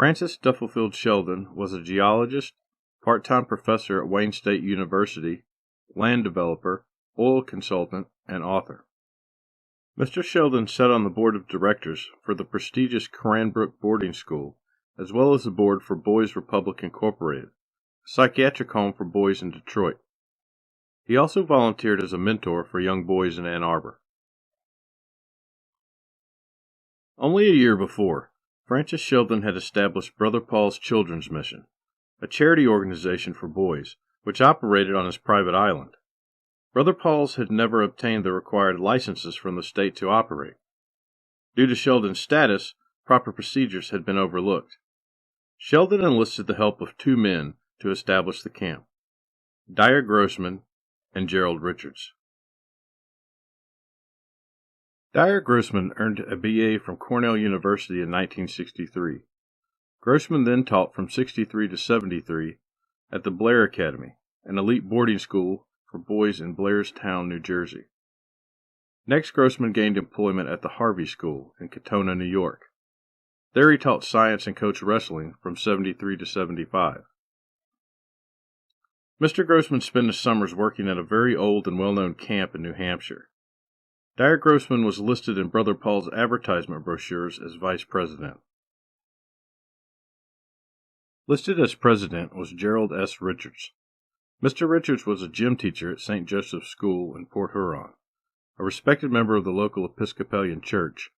Francis Duffield Sheldon was a geologist, part-time professor at Wayne State University, land developer, oil consultant, and author. Mr. Sheldon sat on the board of directors for the prestigious Cranbrook Boarding School, as well as the board for Boys Republic Incorporated, a psychiatric home for boys in Detroit. He also volunteered as a mentor for young boys in Ann Arbor. Only a year before, Francis Sheldon had established Brother Paul's Children's Mission, a charity organization for boys, which operated on his private island. Brother Paul's had never obtained the required licenses from the state to operate. Due to Sheldon's status, proper procedures had been overlooked. Sheldon enlisted the help of two men to establish the camp, Dyer Grossman and Gerald Richards. Dyer Grossman earned a BA from Cornell University in 1963. Grossman then taught from 63 to 73 at the Blair Academy, an elite boarding school for boys in Blairstown, New Jersey. Next, Grossman gained employment at the Harvey School in Katona, New York. There he taught science and coached wrestling from 73 to 75. Mr. Grossman spent his summers working at a very old and well-known camp in New Hampshire. Dyer Grossman was listed in Brother Paul's advertisement brochures as vice president. Listed as president was Gerald S. Richards. Mr. Richards was a gym teacher at St. Joseph's School in Port Huron, a respected member of the local Episcopalian Church,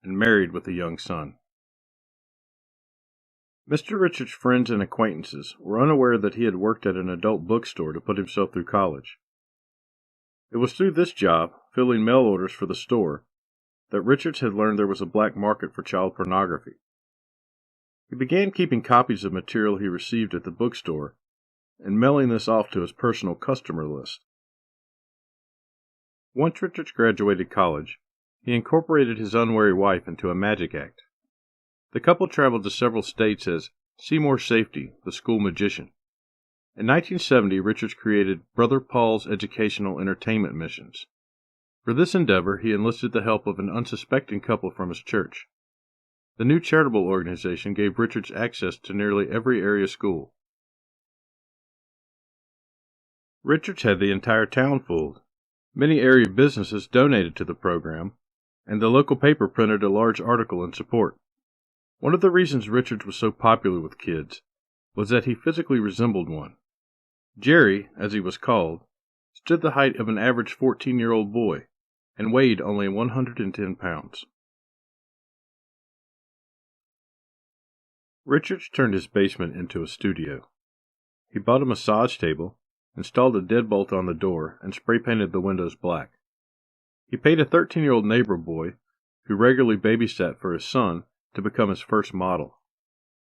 and married with a young son. Mr. Richards' friends and acquaintances were unaware that he had worked at an adult bookstore to put himself through college. It was through this job, filling mail orders for the store, that Richards had learned there was a black market for child pornography. He began keeping copies of material he received at the bookstore and mailing this off to his personal customer list. Once Richards graduated college, he incorporated his unwary wife into a magic act. The couple traveled to several states as Seymour Safety, the school magician. In 1970, Richards created Brother Paul's Educational Entertainment Missions. For this endeavor, he enlisted the help of an unsuspecting couple from his church. The new charitable organization gave Richards access to nearly every area school. Richards had the entire town fooled. Many area businesses donated to the program, and the local paper printed a large article in support. One of the reasons Richards was so popular with kids was that he physically resembled one. Jerry, as he was called, stood the height of an average 14-year-old boy and weighed only 110 pounds. Richards turned his basement into a studio. He bought a massage table, installed a deadbolt on the door, and spray-painted the windows black. He paid a 13-year-old neighbor boy, who regularly babysat for his son, to become his first model.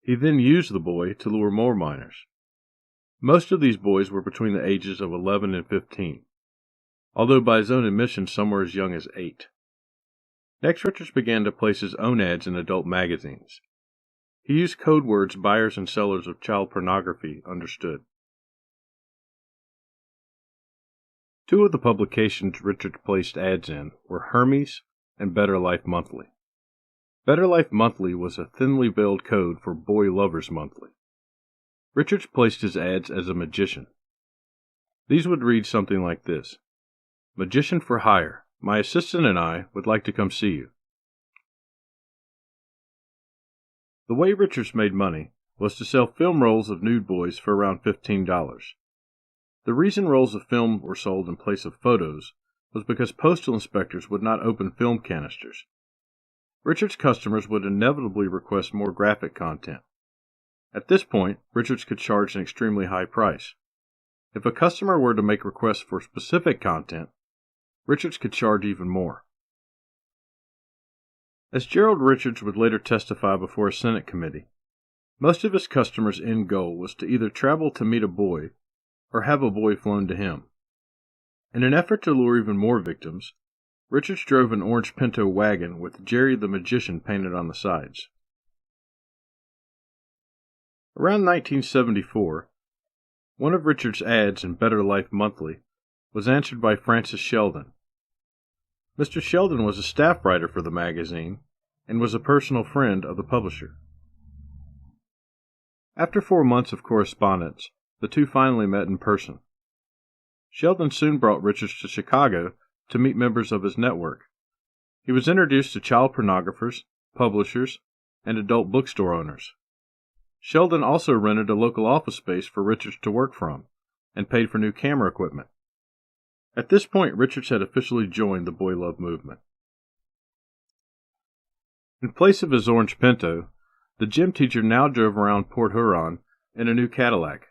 He then used the boy to lure more minors. Most of these boys were between the ages of 11 and 15, although by his own admission some were as young as 8. Next, Richards began to place his own ads in adult magazines. He used code words buyers and sellers of child pornography understood. Two of the publications Richards placed ads in were Hermes and Better Life Monthly. Better Life Monthly was a thinly veiled code for Boy Lovers Monthly. Richards placed his ads as a magician. These would read something like this: Magician for hire. My assistant and I would like to come see you. The way Richards made money was to sell film rolls of nude boys for around $15. The reason rolls of film were sold in place of photos was because postal inspectors would not open film canisters. Richards' customers would inevitably request more graphic content. At this point, Richards could charge an extremely high price. If a customer were to make requests for specific content, Richards could charge even more. As Gerald Richards would later testify before a Senate committee, most of his customers' end goal was to either travel to meet a boy or have a boy flown to him. In an effort to lure even more victims, Richards drove an orange Pinto wagon with Jerry the Magician painted on the sides. Around 1974, one of Richards' ads in Better Life Monthly was answered by Francis Sheldon. Mr. Sheldon was a staff writer for the magazine and was a personal friend of the publisher. After 4 months of correspondence, the two finally met in person. Sheldon soon brought Richards to Chicago to meet members of his network. He was introduced to child pornographers, publishers, and adult bookstore owners. Sheldon also rented a local office space for Richards to work from, and paid for new camera equipment. At this point, Richards had officially joined the Boy Love movement. In place of his orange Pinto, the gym teacher now drove around Port Huron in a new Cadillac.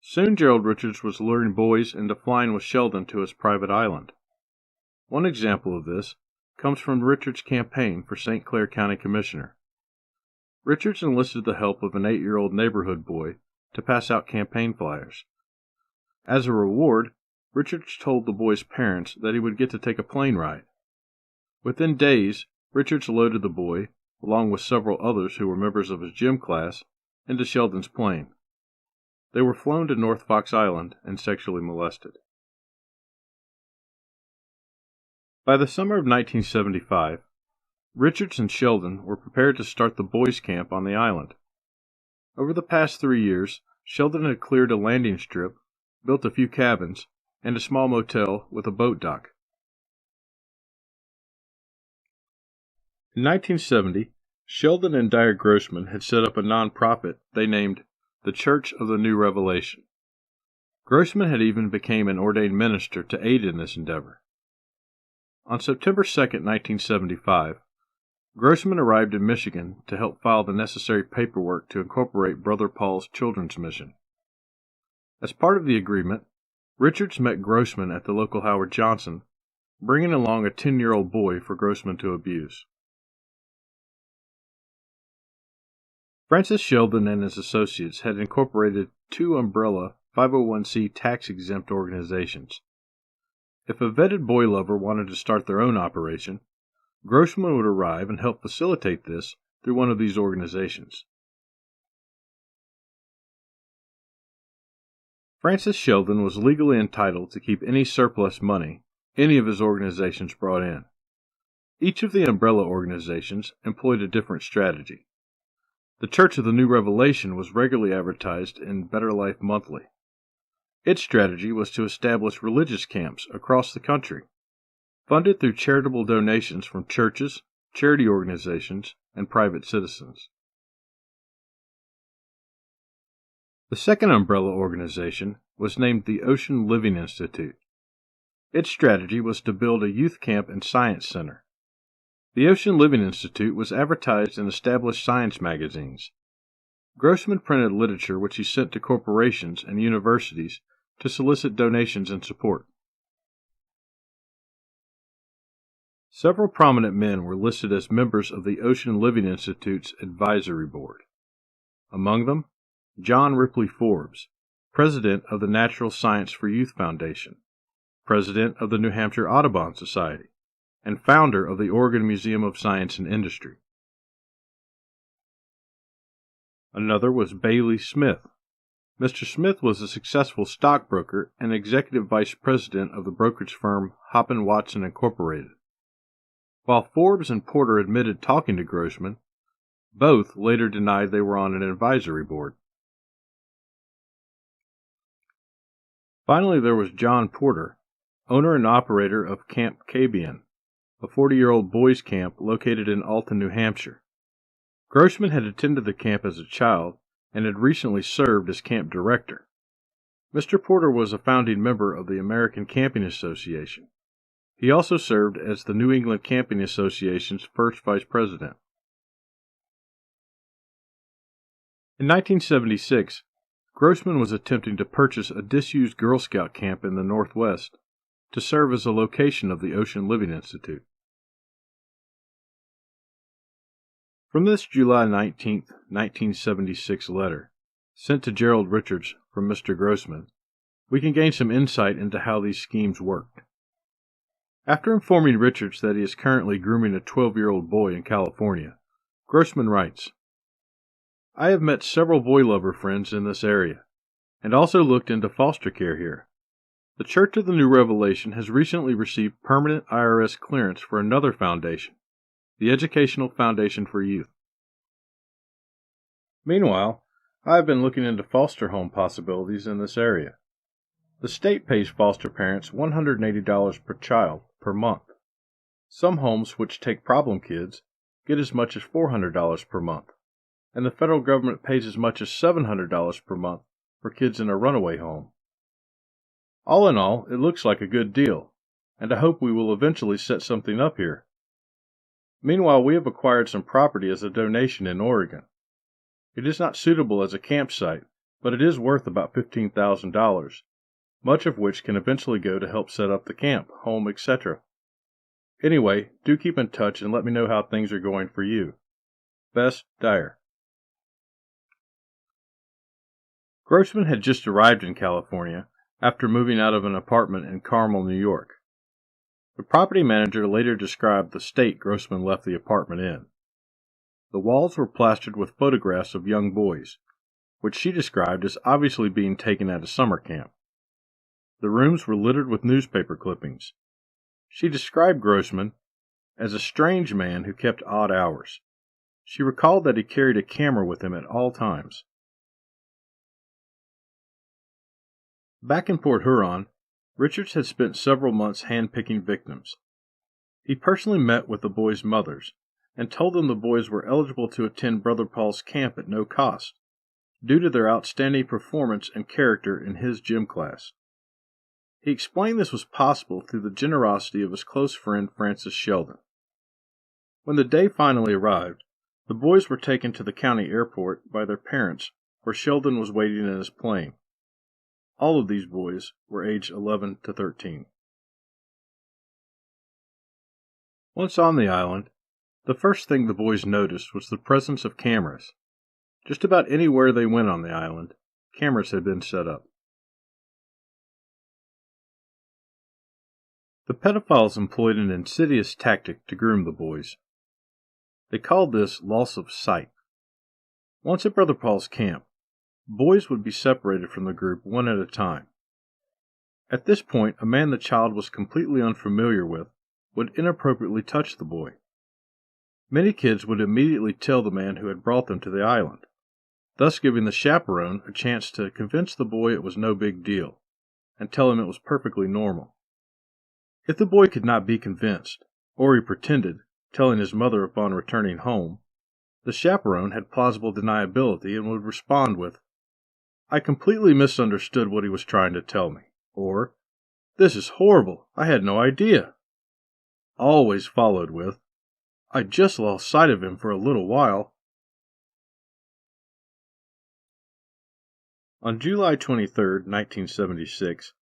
Soon Gerald Richards was luring boys into flying with Sheldon to his private island. One example of this comes from Richards' campaign for St. Clair County Commissioner. Richards enlisted the help of an 8-year-old neighborhood boy to pass out campaign flyers. As a reward, Richards told the boy's parents that he would get to take a plane ride. Within days, Richards loaded the boy, along with several others who were members of his gym class, into Sheldon's plane. They were flown to North Fox Island and sexually molested. By the summer of 1975, Richards and Sheldon were prepared to start the boys' camp on the island. Over the past 3 years, Sheldon had cleared a landing strip, built a few cabins, and a small motel with a boat dock. In 1970, Sheldon and Dyer Grossman had set up a nonprofit they named the Church of the New Revelation. Grossman had even become an ordained minister to aid in this endeavor. On September 2, 1975, Grossman arrived in Michigan to help file the necessary paperwork to incorporate Brother Paul's children's mission. As part of the agreement, Richards met Grossman at the local Howard Johnson, bringing along a 10-year-old boy for Grossman to abuse. Francis Sheldon and his associates had incorporated 2 umbrella 501c tax-exempt organizations. If a vetted boy lover wanted to start their own operation, Grossman would arrive and help facilitate this through one of these organizations. Francis Sheldon was legally entitled to keep any surplus money any of his organizations brought in. Each of the umbrella organizations employed a different strategy. The Church of the New Revelation was regularly advertised in Better Life Monthly. Its strategy was to establish religious camps across the country, funded through charitable donations from churches, charity organizations, and private citizens. The second umbrella organization was named the Ocean Living Institute. Its strategy was to build a youth camp and science center. The Ocean Living Institute was advertised in established science magazines. Grossman printed literature which he sent to corporations and universities to solicit donations and support. Several prominent men were listed as members of the Ocean Living Institute's advisory board. Among them, John Ripley Forbes, president of the Natural Science for Youth Foundation, president of the New Hampshire Audubon Society, and founder of the Oregon Museum of Science and Industry. Another was Bailey Smith. Mr. Smith was a successful stockbroker and executive vice president of the brokerage firm Hoppen Watson Incorporated. While Forbes and Porter admitted talking to Grossman, both later denied they were on an advisory board. Finally, there was John Porter, owner and operator of Camp Cabian, a 40-year-old boys' camp located in Alton, New Hampshire. Grossman had attended the camp as a child and had recently served as camp director. Mr. Porter was a founding member of the American Camping Association. He also served as the New England Camping Association's first vice president. In 1976, Grossman was attempting to purchase a disused Girl Scout camp in the Northwest to serve as a location of the Ocean Living Institute. From this July 19, 1976 letter, sent to Gerald Richards from Mr. Grossman, we can gain some insight into how these schemes worked. After informing Richards that he is currently grooming a 12-year-old boy in California, Grossman writes, I have met several boy lover friends in this area, and also looked into foster care here. The Church of the New Revelation has recently received permanent IRS clearance for another foundation, the Educational Foundation for Youth. Meanwhile, I have been looking into foster home possibilities in this area. The state pays foster parents $180 per child per month. Some homes which take problem kids get as much as $400 per month, and the federal government pays as much as $700 per month for kids in a runaway home. All in all, it looks like a good deal, and I hope we will eventually set something up here. Meanwhile, we have acquired some property as a donation in Oregon. It is not suitable as a campsite, but it is worth about $15,000, much of which can eventually go to help set up the camp, home, etc. Anyway, do keep in touch and let me know how things are going for you. Best, Dyer. Grossman had just arrived in California after moving out of an apartment in Carmel, New York. The property manager later described the state Grossman left the apartment in. The walls were plastered with photographs of young boys, which she described as obviously being taken at a summer camp. The rooms were littered with newspaper clippings. She described Grossman as a strange man who kept odd hours. She recalled that he carried a camera with him at all times. Back in Port Huron, Richards had spent several months hand-picking victims. He personally met with the boys' mothers and told them the boys were eligible to attend Brother Paul's camp at no cost, due to their outstanding performance and character in his gym class. He explained this was possible through the generosity of his close friend Francis Sheldon. When the day finally arrived, the boys were taken to the county airport by their parents, where Sheldon was waiting in his plane. All of these boys were aged 11 to 13. Once on the island, the first thing the boys noticed was the presence of cameras. Just about anywhere they went on the island, cameras had been set up. The pedophiles employed an insidious tactic to groom the boys. They called this loss of sight. Once at Brother Paul's camp, boys would be separated from the group one at a time. At this point, a man the child was completely unfamiliar with would inappropriately touch the boy. Many kids would immediately tell the man who had brought them to the island, thus giving the chaperone a chance to convince the boy it was no big deal, and tell him it was perfectly normal. If the boy could not be convinced, or he pretended, telling his mother upon returning home, the chaperone had plausible deniability and would respond with, "I completely misunderstood what he was trying to tell me," or, "This is horrible, I had no idea." Always followed with, "I just lost sight of him for a little while." On July 23, 1976,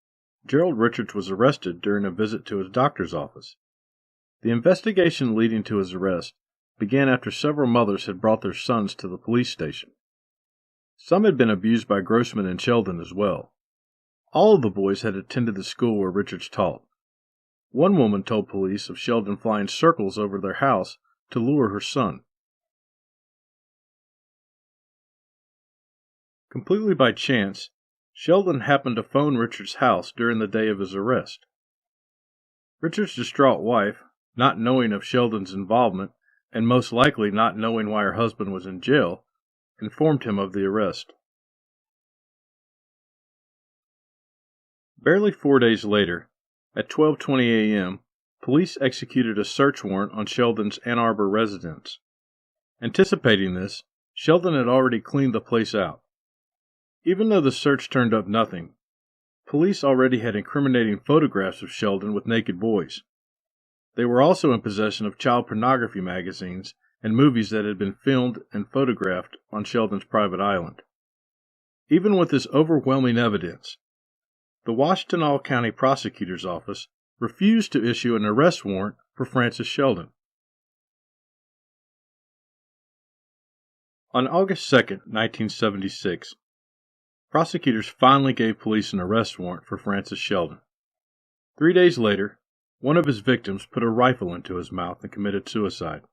Gerald Richards was arrested during a visit to his doctor's office. The investigation leading to his arrest began after several mothers had brought their sons to the police station. Some had been abused by Grossman and Sheldon as well. All of the boys had attended the school where Richards taught. One woman told police of Sheldon flying circles over their house to lure her son. Completely by chance, Sheldon happened to phone Richards' house during the day of his arrest. Richards' distraught wife, not knowing of Sheldon's involvement, and most likely not knowing why her husband was in jail, informed him of the arrest. Barely 4 days later, at 12:20 a.m., police executed a search warrant on Sheldon's Ann Arbor residence. Anticipating this, Sheldon had already cleaned the place out. Even though the search turned up nothing, police already had incriminating photographs of Sheldon with naked boys. They were also in possession of child pornography magazines and movies that had been filmed and photographed on Sheldon's private island. Even with this overwhelming evidence, the Washtenaw County Prosecutor's Office refused to issue an arrest warrant for Francis Sheldon. On August 2, 1976, prosecutors finally gave police an arrest warrant for Francis Sheldon. 3 days later, one of his victims put a rifle into his mouth and committed suicide.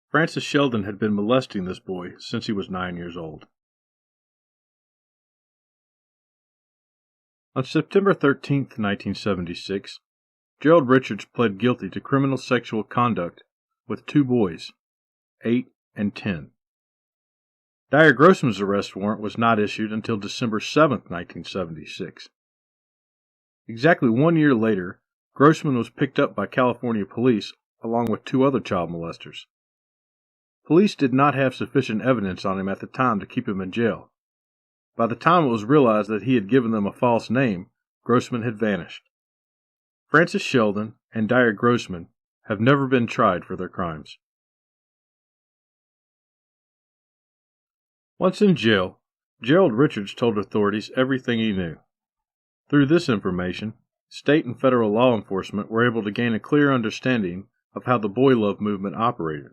Francis Sheldon had been molesting this boy since he was 9 years old. On September 13, 1976, Gerald Richards pled guilty to criminal sexual conduct with 2 boys, 8 and 10. Dyer Grossman's arrest warrant was not issued until December 7, 1976. Exactly 1 year later, Grossman was picked up by California police along with 2 other child molesters. Police did not have sufficient evidence on him at the time to keep him in jail. By the time it was realized that he had given them a false name, Grossman had vanished. Francis Sheldon and Dyer Grossman have never been tried for their crimes. Once in jail, Gerald Richards told authorities everything he knew. Through this information, state and federal law enforcement were able to gain a clear understanding of how the boy love movement operated.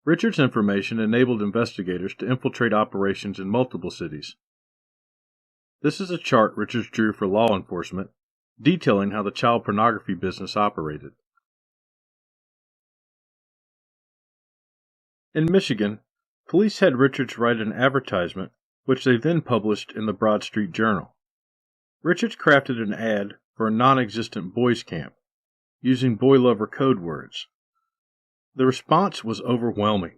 Richards' information enabled investigators to infiltrate operations in multiple cities. This is a chart Richards drew for law enforcement, detailing how the child pornography business operated. In Michigan, police had Richards write an advertisement, which they then published in the Broad Street Journal. Richards crafted an ad for a non-existent boys' camp, using boy lover code words. The response was overwhelming.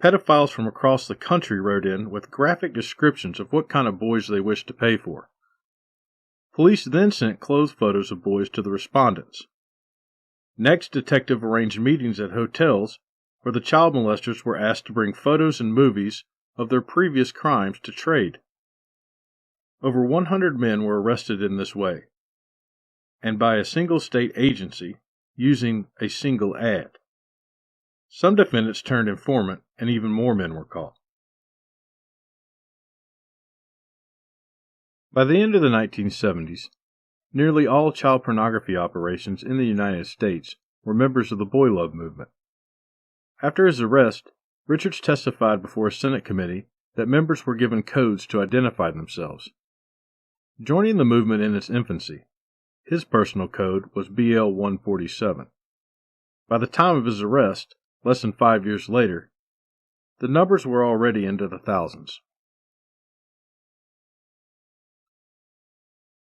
Pedophiles from across the country wrote in with graphic descriptions of what kind of boys they wished to pay for. Police then sent clothes photos of boys to the respondents. Next, detectives arranged meetings at hotels where the child molesters were asked to bring photos and movies of their previous crimes to trade. Over 100 men were arrested in this way, and by a single state agency using a single ad. Some defendants turned informant, and even more men were caught. By the end of the 1970s, nearly all child pornography operations in the United States were members of the boy love movement. After his arrest, Richards testified before a Senate committee that members were given codes to identify themselves. Joining the movement in its infancy, his personal code was BL 147. By the time of his arrest, less than 5 years later, the numbers were already into the thousands.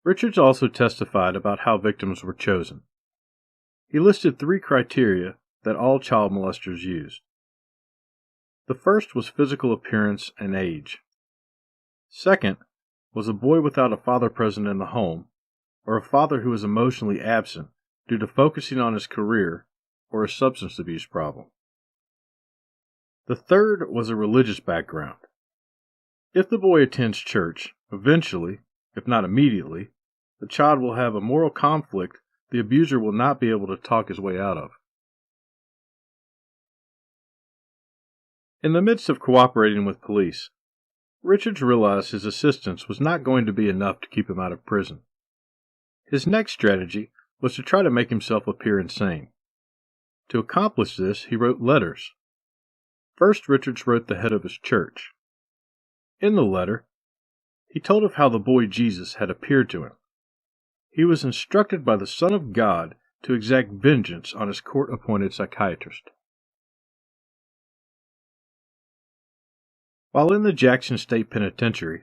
Richards also testified about how victims were chosen. He listed 3 criteria that all child molesters used. The first was physical appearance and age. Second was a boy without a father present in the home, or a father who was emotionally absent due to focusing on his career or a substance abuse problem. The third was a religious background. If the boy attends church, eventually, if not immediately, the child will have a moral conflict the abuser will not be able to talk his way out of. In the midst of cooperating with police, Richards realized his assistance was not going to be enough to keep him out of prison. His next strategy was to try to make himself appear insane. To accomplish this, he wrote letters. First, Richards wrote the head of his church. In the letter, he told of how the boy Jesus had appeared to him. He was instructed by the Son of God to exact vengeance on his court-appointed psychiatrist. While in the Jackson State Penitentiary,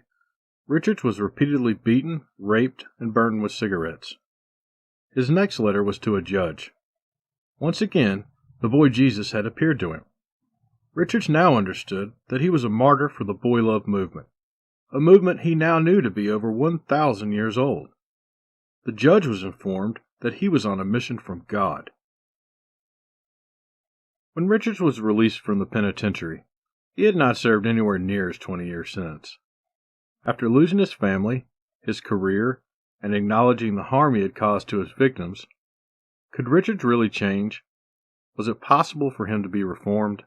Richards was repeatedly beaten, raped, and burned with cigarettes. His next letter was to a judge. Once again, the boy Jesus had appeared to him. Richards now understood that he was a martyr for the boy love movement, a movement he now knew to be over 1,000 years old. The judge was informed that he was on a mission from God. When Richards was released from the penitentiary, he had not served anywhere near his 20-year sentence. After losing his family, his career, and acknowledging the harm he had caused to his victims, could Richards really change? Was it possible for him to be reformed?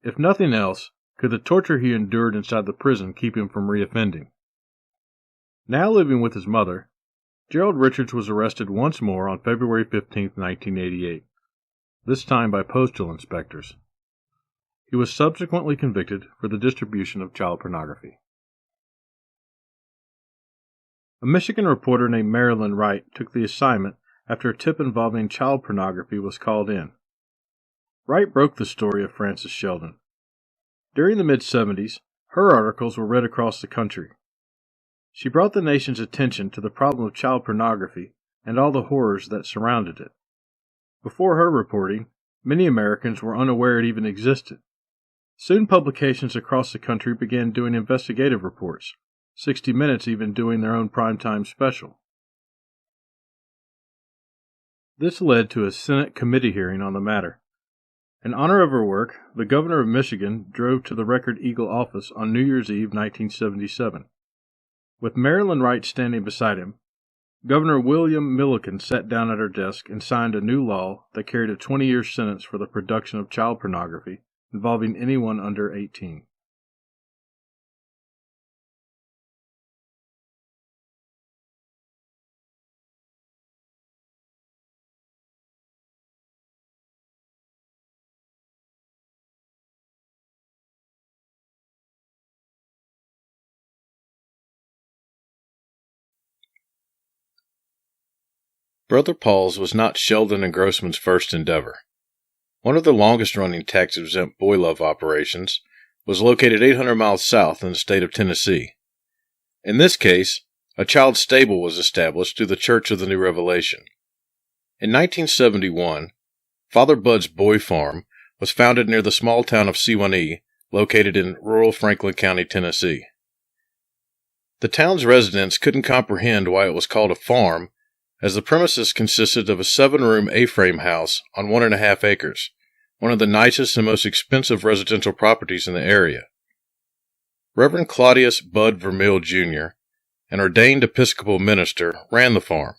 If nothing else, could the torture he endured inside the prison keep him from reoffending? Now living with his mother, Gerald Richards was arrested once more on February 15, 1988, this time by postal inspectors. He was subsequently convicted for the distribution of child pornography. A Michigan reporter named Marilyn Wright took the assignment after a tip involving child pornography was called in. Wright broke the story of Francis Sheldon. During the mid-70s, her articles were read across the country. She brought the nation's attention to the problem of child pornography and all the horrors that surrounded it. Before her reporting, many Americans were unaware it even existed. Soon publications across the country began doing investigative reports, 60 Minutes even doing their own primetime special. This led to a Senate committee hearing on the matter. In honor of her work, the governor of Michigan drove to the Record Eagle office on New Year's Eve 1977. With Marilyn Wright standing beside him, Governor William Milliken sat down at her desk and signed a new law that carried a 20-year sentence for the production of child pornography involving anyone under 18. Brother Paul's was not Sheldon and Grossman's first endeavor. One of the longest-running tax-exempt boy love operations was located 800 miles south in the state of Tennessee. In this case, a child stable was established through the Church of the New Revelation. In 1971, Father Bud's Boy Farm was founded near the small town of Sewanee, located in rural Franklin County, Tennessee. The town's residents couldn't comprehend why it was called a farm, as the premises consisted of a 7-room A-frame house on 1.5 acres, one of the nicest and most expensive residential properties in the area. Reverend Claudius Bud Vermeil, Jr., an ordained Episcopal minister, ran the farm.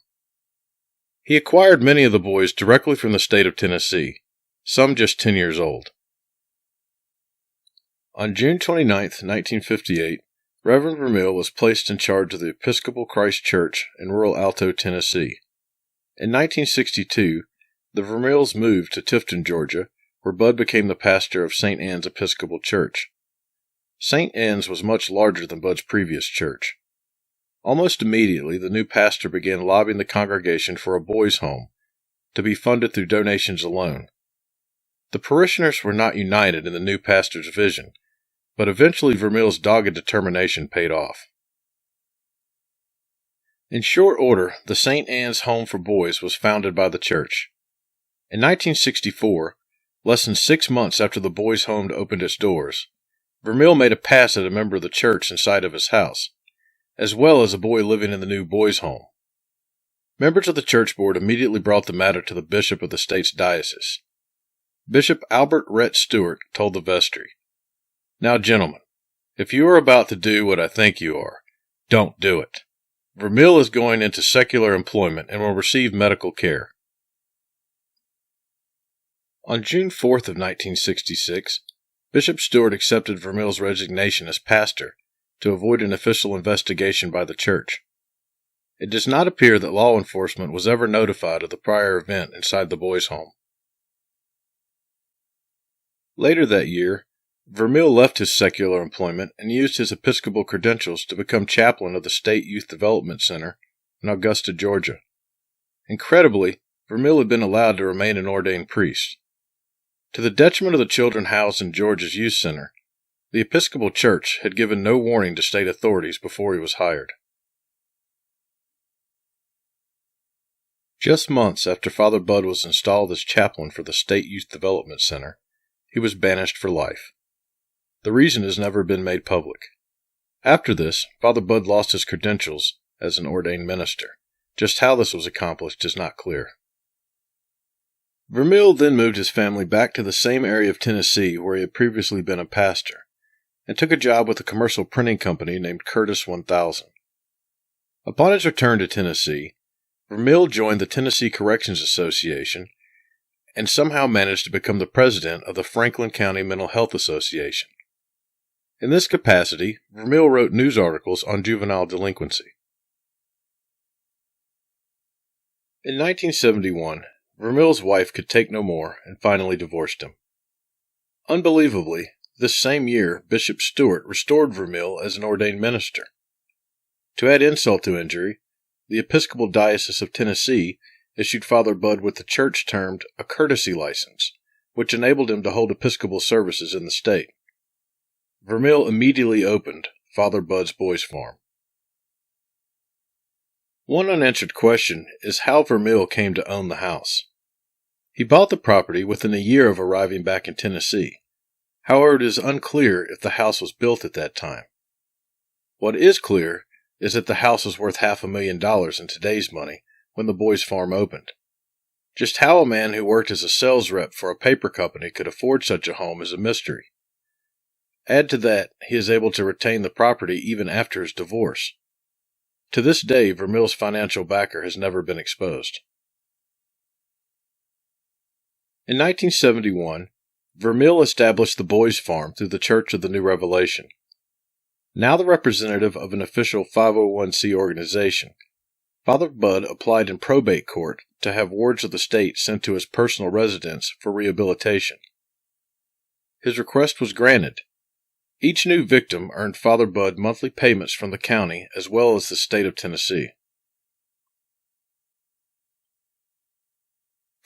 He acquired many of the boys directly from the state of Tennessee, some just 10 years old. On June 29, 1958, Reverend Vermeil was placed in charge of the Episcopal Christ Church in rural Alto, Tennessee. In 1962, the Vermeils moved to Tifton, Georgia, where Bud became the pastor of St. Anne's Episcopal Church. St. Anne's was much larger than Bud's previous church. Almost immediately, the new pastor began lobbying the congregation for a boys' home, to be funded through donations alone. The parishioners were not united in the new pastor's vision, but eventually Vermeil's dogged determination paid off. In short order, the St. Anne's Home for Boys was founded by the church. In 1964, less than 6 months after the boys' home opened its doors, Vermeil made a pass at a member of the church inside of his house, as well as a boy living in the new boys' home. Members of the church board immediately brought the matter to the bishop of the state's diocese. Bishop Albert Rhett Stewart told the vestry, "Now, gentlemen, if you are about to do what I think you are, don't do it. Vermeil is going into secular employment and will receive medical care." On June 4th of 1966, Bishop Stewart accepted Vermeil's resignation as pastor to avoid an official investigation by the church. It does not appear that law enforcement was ever notified of the prior event inside the boys' home. Later that year, Vermeil left his secular employment and used his Episcopal credentials to become chaplain of the State Youth Development Center in Augusta, Georgia. Incredibly, Vermeil had been allowed to remain an ordained priest. To the detriment of the children housed in Georgia's youth center, the Episcopal Church had given no warning to state authorities before he was hired. Just months after Father Bud was installed as chaplain for the State Youth Development Center, he was banished for life. The reason has never been made public. After this, Father Bud lost his credentials as an ordained minister. Just how this was accomplished is not clear. Vermeil then moved his family back to the same area of Tennessee where he had previously been a pastor, and took a job with a commercial printing company named Curtis 1000. Upon his return to Tennessee, Vermeil joined the Tennessee Corrections Association and somehow managed to become the president of the Franklin County Mental Health Association. In this capacity, Vermeil wrote news articles on juvenile delinquency. In 1971, Vermeil's wife could take no more and finally divorced him. Unbelievably, this same year, Bishop Stewart restored Vermeil as an ordained minister. To add insult to injury, the Episcopal Diocese of Tennessee issued Father Bud with the church termed a courtesy license, which enabled him to hold Episcopal services in the state. Vermeil immediately opened Father Bud's Boys Farm. One unanswered question is how Vermeil came to own the house. He bought the property within a year of arriving back in Tennessee. However, it is unclear if the house was built at that time. What is clear is that the house was worth $500,000 in today's money when the boys' farm opened. Just how a man who worked as a sales rep for a paper company could afford such a home is a mystery. Add to that, he is able to retain the property even after his divorce. To this day, Vermille's financial backer has never been exposed. In 1971, Vermille established the Boys' Farm through the Church of the New Revelation. Now the representative of an official 501c organization, Father Budd applied in probate court to have wards of the state sent to his personal residence for rehabilitation. His request was granted. Each new victim earned Father Budd monthly payments from the county as well as the state of Tennessee.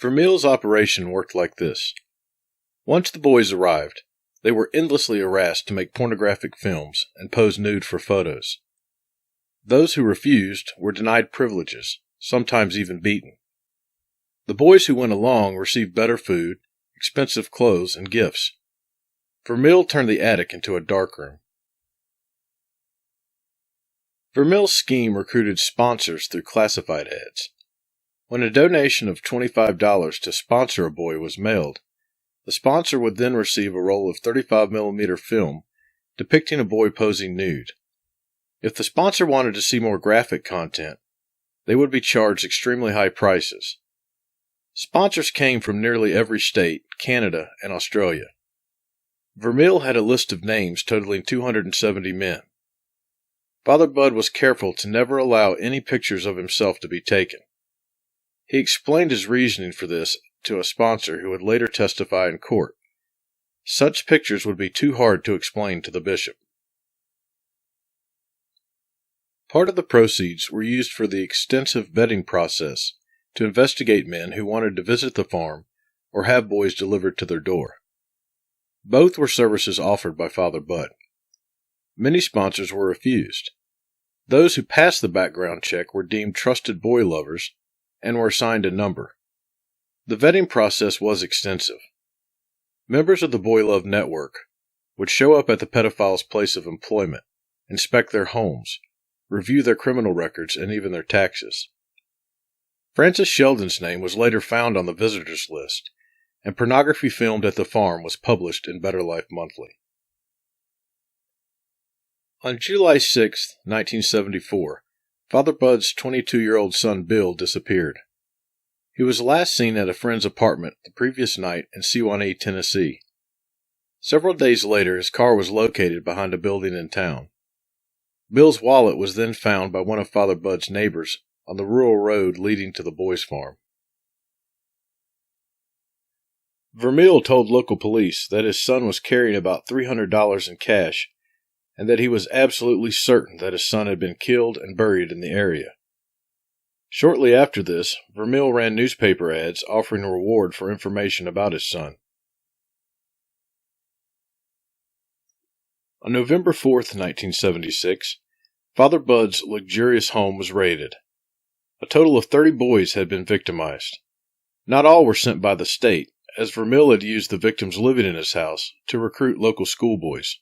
Vermille's operation worked like this. Once the boys arrived, they were endlessly harassed to make pornographic films and pose nude for photos. Those who refused were denied privileges, sometimes even beaten. The boys who went along received better food, expensive clothes, and gifts. Vermille turned the attic into a darkroom. Vermille's scheme recruited sponsors through classified ads. When a donation of $25 to sponsor a boy was mailed, the sponsor would then receive a roll of 35mm film depicting a boy posing nude. If the sponsor wanted to see more graphic content, they would be charged extremely high prices. Sponsors came from nearly every state, Canada, and Australia. Vermille had a list of names totaling 270 men. Father Budd was careful to never allow any pictures of himself to be taken. He explained his reasoning for this to a sponsor who would later testify in court. Such pictures would be too hard to explain to the bishop. Part of the proceeds were used for the extensive vetting process to investigate men who wanted to visit the farm or have boys delivered to their door. Both were services offered by Father Budd. Many sponsors were refused. Those who passed the background check were deemed trusted boy lovers and were assigned a number. The vetting process was extensive. Members of the Boy Love Network would show up at the pedophiles' place of employment, inspect their homes, review their criminal records, and even their taxes. Francis Sheldon's name was later found on the visitors list, and pornography filmed at the farm was published in Better Life Monthly. On July 6, 1974, Father Budd's 22-year-old son Bill disappeared. He was last seen at a friend's apartment the previous night in Sewanee, Tennessee. Several days later, his car was located behind a building in town. Bill's wallet was then found by one of Father Budd's neighbors on the rural road leading to the boys' farm. Vermille told local police that his son was carrying about $300 in cash and that he was absolutely certain that his son had been killed and buried in the area. Shortly after this, Vermille ran newspaper ads offering a reward for information about his son. On November 4, 1976, Father Budd's luxurious home was raided. A total of 30 boys had been victimized. Not all were sent by the state, as Vermille had used the victims living in his house to recruit local schoolboys.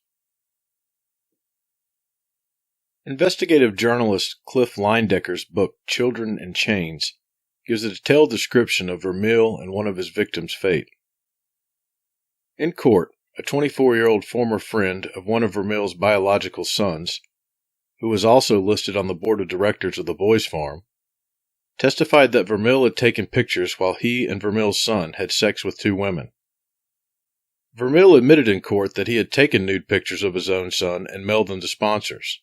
Investigative journalist Cliff Leindecker's book Children in Chains gives a detailed description of Vermille and one of his victims' fate. In court, a 24-year-old former friend of one of Vermille's biological sons, who was also listed on the board of directors of the boys' farm, testified that Vermille had taken pictures while he and Vermille's son had sex with 2 women. Vermille admitted in court that he had taken nude pictures of his own son and mailed them to sponsors.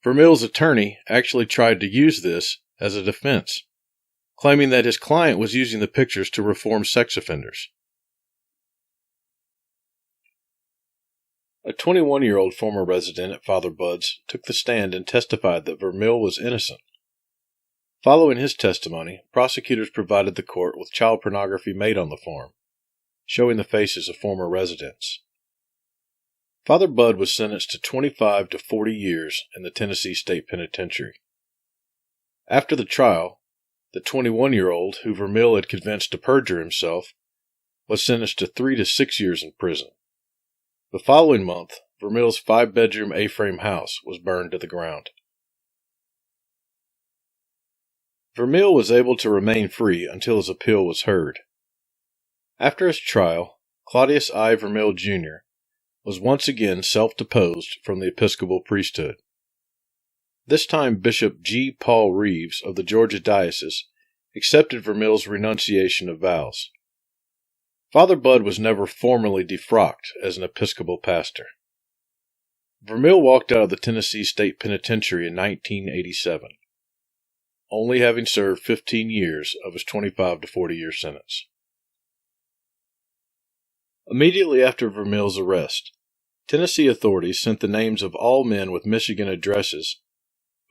Vermille's attorney actually tried to use this as a defense, claiming that his client was using the pictures to reform sex offenders. A 21-year-old former resident at Father Budd's took the stand and testified that Vermille was innocent. Following his testimony, prosecutors provided the court with child pornography made on the farm, showing the faces of former residents. Father Budd was sentenced to 25 to 40 years in the Tennessee State Penitentiary. After the trial, the 21-year-old, who Vermille had convinced to perjure himself, was sentenced to 3 to 6 years in prison. The following month, Vermille's 5-bedroom A-frame house was burned to the ground. Vermille was able to remain free until his appeal was heard. After his trial, Claudius I. Vermille, Jr. was once again self-deposed from the Episcopal priesthood. This time Bishop G. Paul Reeves of the Georgia Diocese accepted Vermille's renunciation of vows. Father Budd was never formally defrocked as an Episcopal pastor. Vermille walked out of the Tennessee State Penitentiary in 1987, only having served 15 years of his 25 to 40-year sentence. Immediately after Vermille's arrest, Tennessee authorities sent the names of all men with Michigan addresses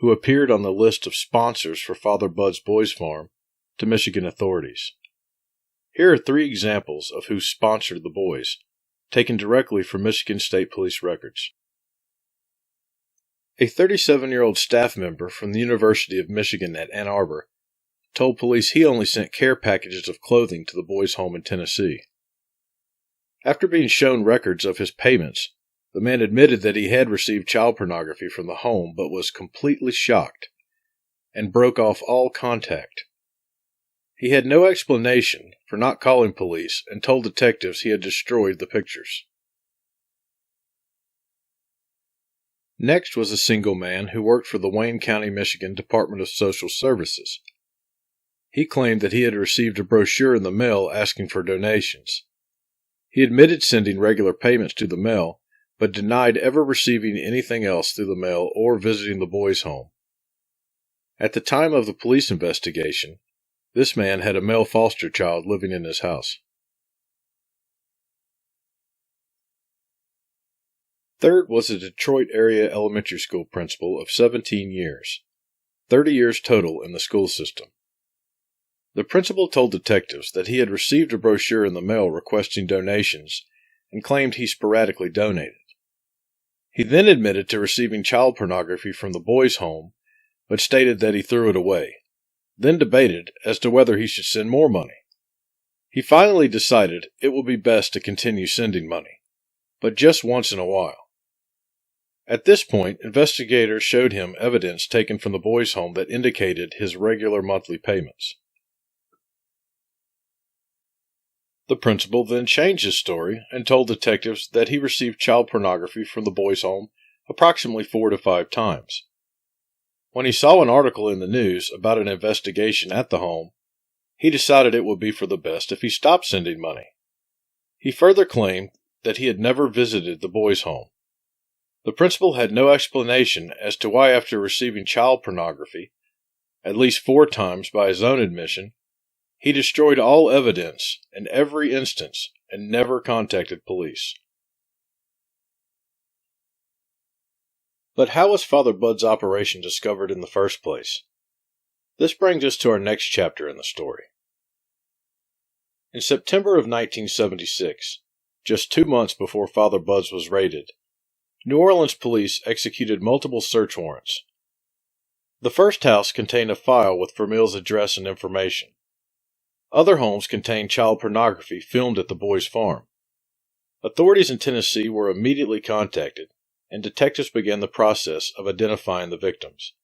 who appeared on the list of sponsors for Father Budd's Boys Farm to Michigan authorities. Here are 3 examples of who sponsored the boys, taken directly from Michigan State Police records. A 37-year-old staff member from the University of Michigan at Ann Arbor told police he only sent care packages of clothing to the boys' home in Tennessee. After being shown records of his payments, the man admitted that he had received child pornography from the home but was completely shocked and broke off all contact. He had no explanation for not calling police and told detectives he had destroyed the pictures. Next was a single man who worked for the Wayne County, Michigan Department of Social Services. He claimed that he had received a brochure in the mail asking for donations. He admitted sending regular payments to the mail, but denied ever receiving anything else through the mail or visiting the boys' home. At the time of the police investigation, this man had a male foster child living in his house. Third was a Detroit area elementary school principal of 17 years, 30 years total in the school system. The principal told detectives that he had received a brochure in the mail requesting donations and claimed he sporadically donated. He then admitted to receiving child pornography from the boys' home, but stated that he threw it away, then debated as to whether he should send more money. He finally decided it would be best to continue sending money, but just once in a while. At this point, investigators showed him evidence taken from the boys' home that indicated his regular monthly payments. The principal then changed his story and told detectives that he received child pornography from the boys' home approximately 4 to 5 times. When he saw an article in the news about an investigation at the home, he decided it would be for the best if he stopped sending money. He further claimed that he had never visited the boys' home. The principal had no explanation as to why, after receiving child pornography, at least 4 times by his own admission, he destroyed all evidence in every instance and never contacted police. But how was Father Budd's operation discovered in the first place? This brings us to our next chapter in the story. In September of 1976, just 2 months before Father Budd's was raided, New Orleans police executed multiple search warrants. The first house contained a file with Vermille's address and information. Other homes contained child pornography filmed at the boys' farm. Authorities in Tennessee were immediately contacted, and detectives began the process of identifying the victims.